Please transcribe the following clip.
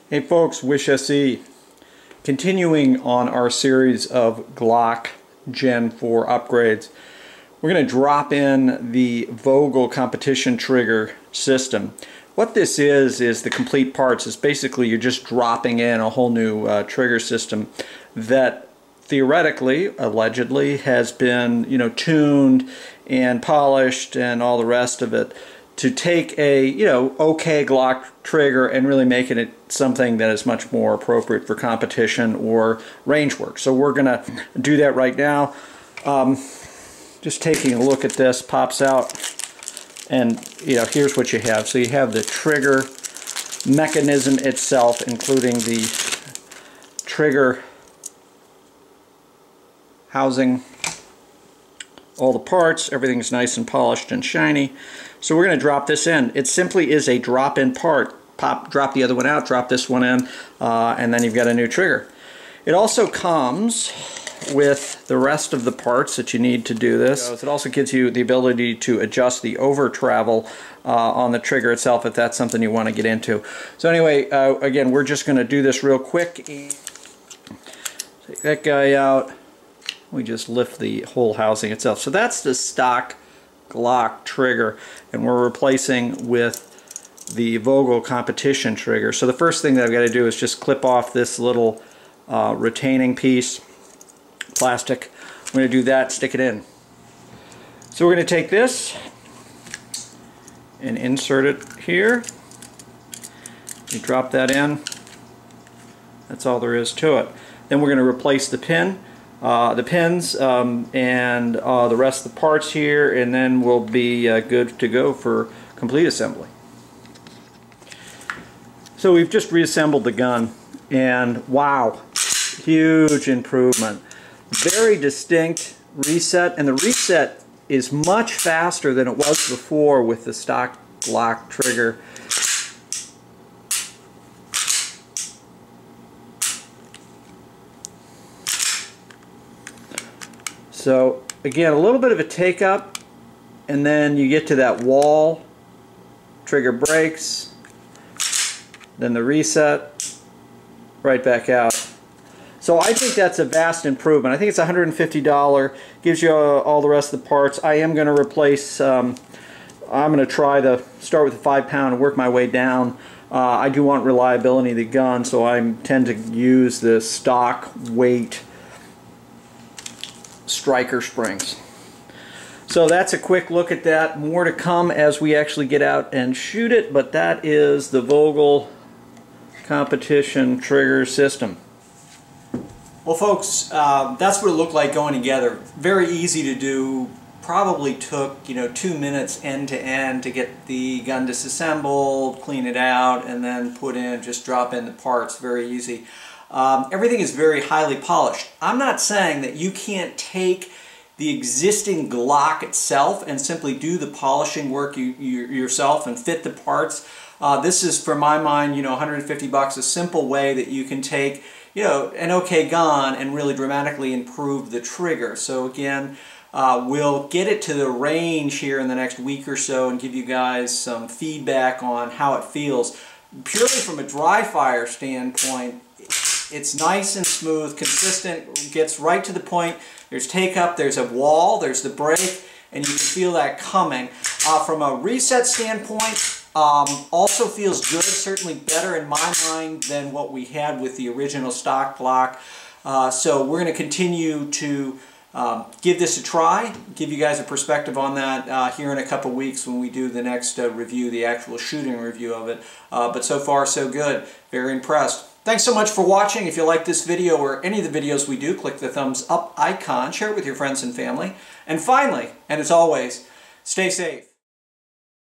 Hey folks, Wish SE. Continuing on our series of Glock Gen 4 upgrades, we're going to drop in the Vogel competition trigger system. What this is the complete parts. It's basically you're just dropping in a whole new trigger system that theoretically, allegedly, has been tuned and polished and all the rest of it to take a okay Glock trigger and really making it something that is much more appropriate for competition or range work. So we're gonna do that right now. Just taking a look at this, pops out, and here's what you have. So you have the trigger mechanism itself, including the trigger housing, all the parts, everything's nice and polished and shiny. So we're going to drop this in. It simply is a drop-in part. Drop the other one out, drop this one in, and then you've got a new trigger. It also comes with the rest of the parts that you need to do this. It also gives you the ability to adjust the over travel on the trigger itself if that's something you want to get into. So anyway, again, we're just going to do this real quick. Take that guy out. We just lift the whole housing itself. So that's the stock Glock trigger, and we're replacing with the Vogel competition trigger. So the first thing that I've got to do is just clip off this little retaining piece, plastic. I'm going to do that, stick it in. So we're going to take this and insert it here. You drop that in. That's all there is to it. Then we're going to replace the pins and the rest of the parts here, and then we'll be good to go for complete assembly. So we've just reassembled the gun, and wow, huge improvement. Very distinct reset, and the reset is much faster than it was before with the stock Glock trigger. So again, a little bit of a take up, and then you get to that wall, trigger breaks, then the reset, right back out. So I think that's a vast improvement. I think it's $150, gives you all the rest of the parts. I am going to replace, I'm going to try to start with a 5-pound and work my way down. I do want reliability of the gun, so I tend to use the stock weight striker springs. So that's a quick look at that. More to come as we actually get out and shoot it, but that is the Vogel competition trigger system. Well folks, that's what it looked like going together. Very easy to do. Probably took 2 minutes end to end to get the gun disassembled, clean it out, and then just drop in the parts. Very easy. Everything is very highly polished. I'm not saying that you can't take the existing Glock itself and simply do the polishing work yourself and fit the parts. This is, for my mind, $150, a simple way that you can take an okay gun and really dramatically improve the trigger. So again, we'll get it to the range here in the next week or so and give you guys some feedback on how it feels. Purely from a dry fire standpoint, it's nice and smooth, consistent, gets right to the point. There's take up, there's a wall, there's the break, and you can feel that coming. From a reset standpoint, also feels good, certainly better in my mind than what we had with the original stock Glock. So we're going to continue to give this a try, give you guys a perspective on that here in a couple weeks when we do the next review, the actual shooting review of it. But so far so good, very impressed. Thanks so much for watching. If you like this video or any of the videos we do, click the thumbs up icon, share it with your friends and family. And finally, and as always, stay safe.